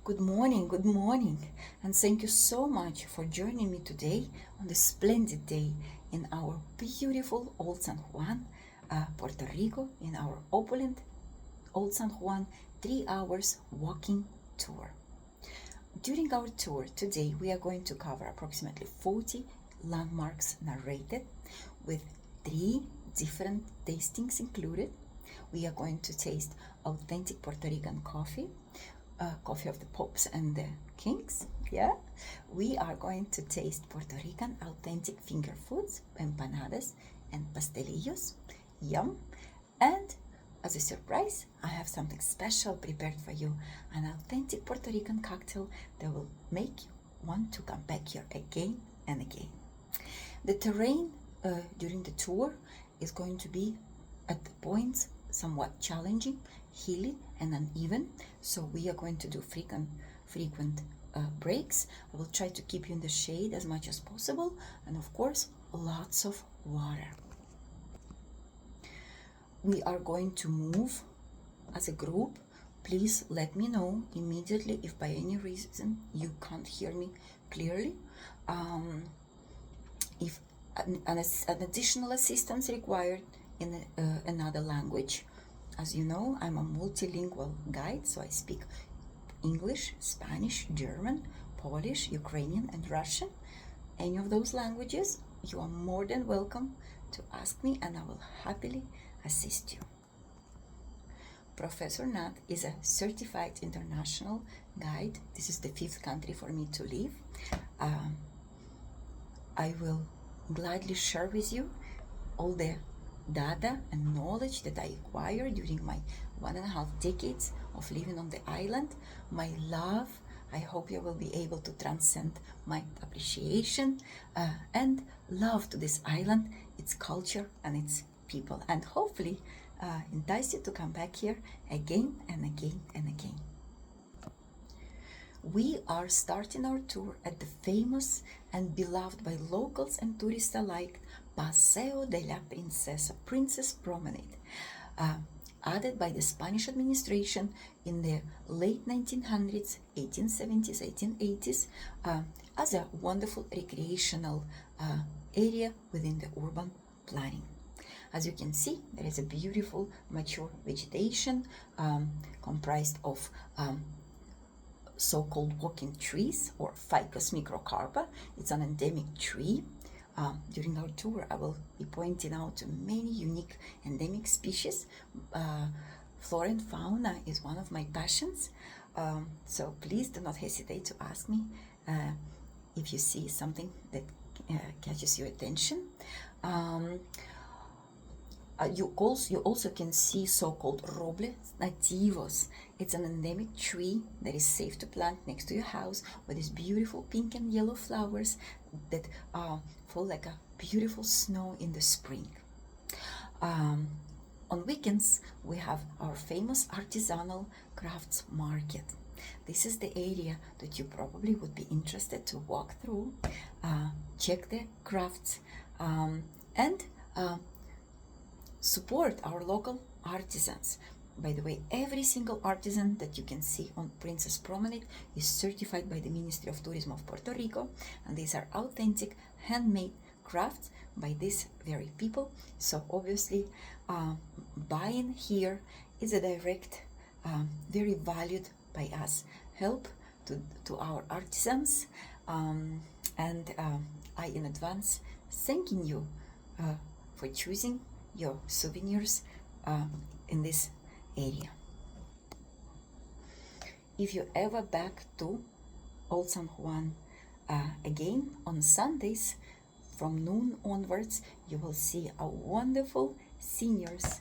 good morning, and thank you so much for joining me today on this splendid day in our beautiful Old San Juan, Puerto Rico, in our opulent Old San Juan 3 hours walking tour. During our tour today, we are going to cover approximately 40 landmarks narrated with 3 different tastings included. We are going to taste authentic Puerto Rican coffee, coffee of the popes and the kings. Yeah, we are going to taste Puerto Rican authentic finger foods, empanadas and pastelillos. Yum. And as a surprise, I have something special prepared for you, an authentic Puerto Rican cocktail that will make you want to come back here again and again. The terrain during the tour is going to be at the points somewhat challenging, hilly and uneven, so we are going to do frequent breaks. I will try to keep you in the shade as much as possible, and of course lots of water. We are going to move as a group. Please let me know immediately if by any reason you can't hear me clearly. If an additional assistance required in another language. As you know, I'm a multilingual guide, so I speak English, Spanish, German, Polish, Ukrainian, and Russian. Any of those languages, you are more than welcome to ask me, and I will happily assist you. Professor Nat is a certified international guide. This is the 5th country for me to live. I will gladly share with you all the data and knowledge that I acquired during my 1.5 decades of living on the island. My love, I hope you will be able to transcend my appreciation and love to this island, its culture and its people, and hopefully entice you to come back here again and again and again. We are starting our tour at the famous and beloved by locals and tourists alike Paseo de la Princesa, Princess Promenade, added by the Spanish administration in the late 1900s, 1870s, 1880s, as a wonderful recreational area within the urban planning. As you can see, there is a beautiful mature vegetation comprised of so-called walking trees or Ficus microcarpa. It's an endemic tree. During our tour, I will be pointing out many unique endemic species. Flora and fauna is one of my passions, so please do not hesitate to ask me if you see something that catches your attention. You also can see so-called robles nativos. It's an endemic tree that is safe to plant next to your house with these beautiful pink and yellow flowers that fall like a beautiful snow in the spring. On weekends, we have our famous artisanal crafts market. This is the area that you probably would be interested to walk through, check the crafts, and support our local artisans. By the way, every single artisan that you can see on Princess Promenade is certified by the Ministry of Tourism of Puerto Rico, and these are authentic handmade crafts by these very people. So obviously buying here is a direct, very valued by us help to our artisans, and I in advance thanking you for choosing your souvenirs in this area. If you're ever back to Old San Juan again on Sundays from noon onwards, you will see a wonderful seniors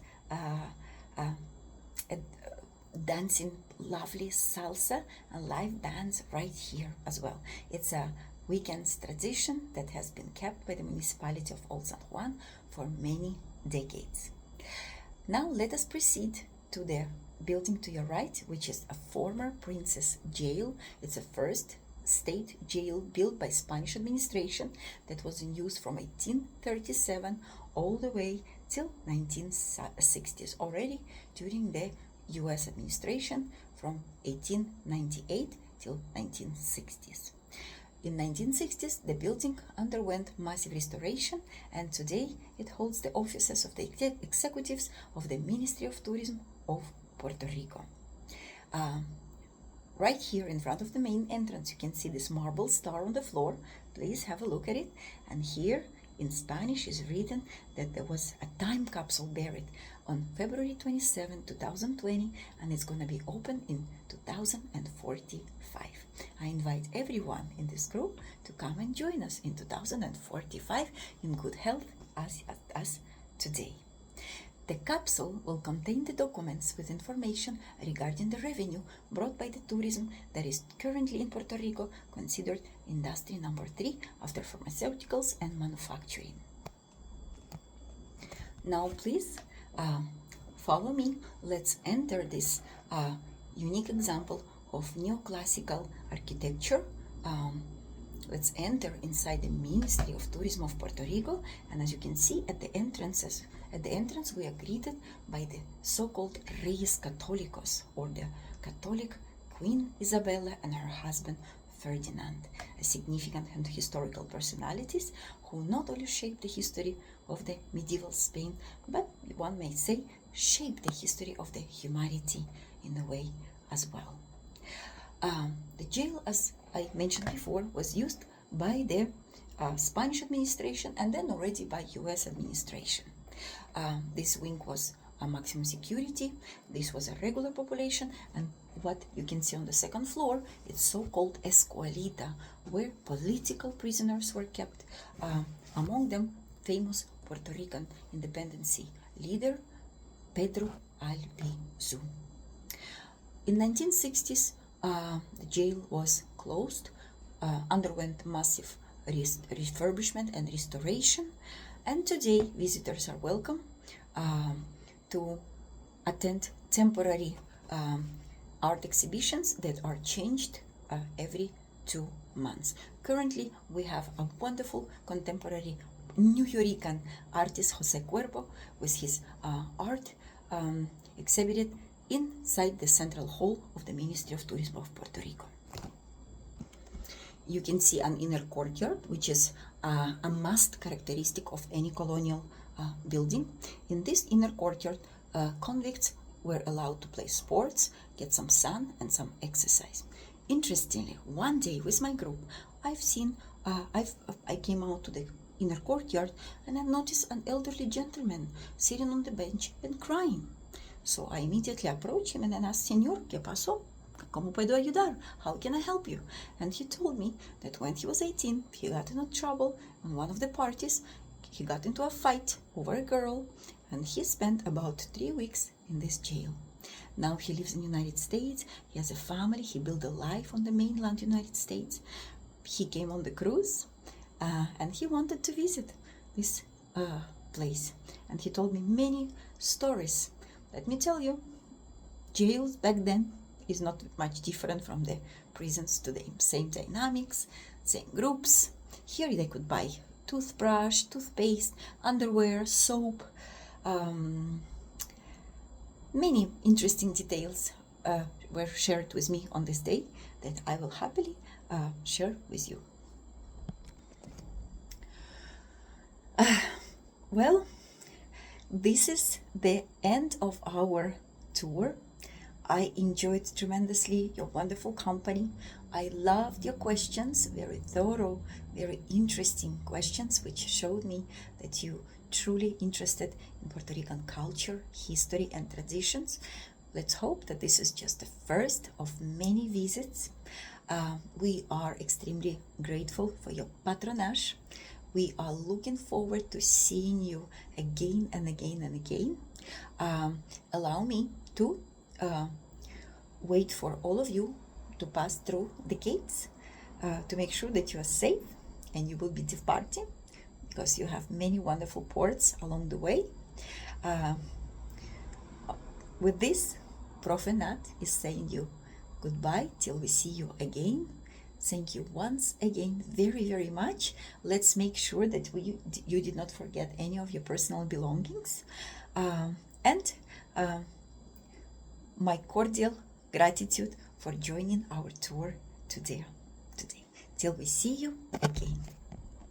dancing lovely salsa and live bands right here as well. It's a weekend's tradition that has been kept by the municipality of Old San Juan for many decades. Now let us proceed to the building to your right, which is a former princess jail. It's a first state jail built by Spanish administration that was in use from 1837 all the way till 1960s, already during the US administration from 1898 till 1960s. In 1960s, the building underwent massive restoration, and today it holds the offices of the executives of the Ministry of Tourism of Puerto Rico. Right here in front of the main entrance, you can see this marble star on the floor. Please have a look at it. And here in Spanish is written that there was a time capsule buried on February 27, 2020, and it's going to be open in 2045. I invite everyone in this group to come and join us in 2045 in good health as today. The capsule will contain the documents with information regarding the revenue brought by the tourism that is currently in Puerto Rico, considered industry number 3 after pharmaceuticals and manufacturing. Now please follow me. Let's enter this unique example of neoclassical architecture. Let's enter inside the Ministry of Tourism of Puerto Rico, and as you can see at the entrance we are greeted by the so-called Reyes Católicos, or the Catholic Queen Isabella and her husband Ferdinand, significant and historical personalities who not only shaped the history of the medieval Spain, but one may say shaped the history of the humanity in a way as well. The jail, as I mentioned before, was used by the Spanish administration and then already by US administration. This wing was a maximum security. This was a regular population, and what you can see on the second floor, it's so-called escuelita, where political prisoners were kept, among them famous Puerto Rican independency leader Pedro Albizu. In 1960s, the jail was closed, underwent massive refurbishment and restoration, and today visitors are welcome to attend temporary art exhibitions that are changed every 2 months. Currently, we have a wonderful contemporary New Yorican artist, Jose Cuervo, with his art exhibited inside the central hall of the Ministry of Tourism of Puerto Rico. You can see an inner courtyard, which is a must characteristic of any colonial building. In this inner courtyard, convicts were allowed to play sports, get some sun and some exercise. Interestingly, one day with my group, I came out to the inner courtyard and I noticed an elderly gentleman sitting on the bench and crying. So I immediately approached him and I asked, Señor, ¿qué pasó? ¿Cómo puedo ayudar? How can I help you? And he told me that when he was 18, he got into trouble on one of the parties. He got into a fight over a girl, and he spent about 3 weeks in this jail. Now he lives in the United States. He has a family. He built a life on the mainland United States. He came on the cruise, and he wanted to visit this place. And he told me many stories. Let me tell you, jails back then is not much different from the prisons today. Same dynamics, same groups. Here they could buy toothbrush, toothpaste, underwear, soap. Many interesting details were shared with me on this day that I will happily share with you. Well, this is the end of our tour. I enjoyed tremendously your wonderful company. I loved your questions, very thorough, very interesting questions, which showed me that you truly interested in Puerto Rican culture, history, and traditions. Let's hope that this is just the first of many visits. We are extremely grateful for your patronage. We are looking forward to seeing you again and again and again. Allow me to wait for all of you to pass through the gates to make sure that you are safe and you will be departing, because you have many wonderful ports along the way. With this, Profe Nat is saying you goodbye till we see you again. Thank you once again very, very much. Let's make sure that you did not forget any of your personal belongings. And my cordial gratitude for joining our tour today. Till we see you again.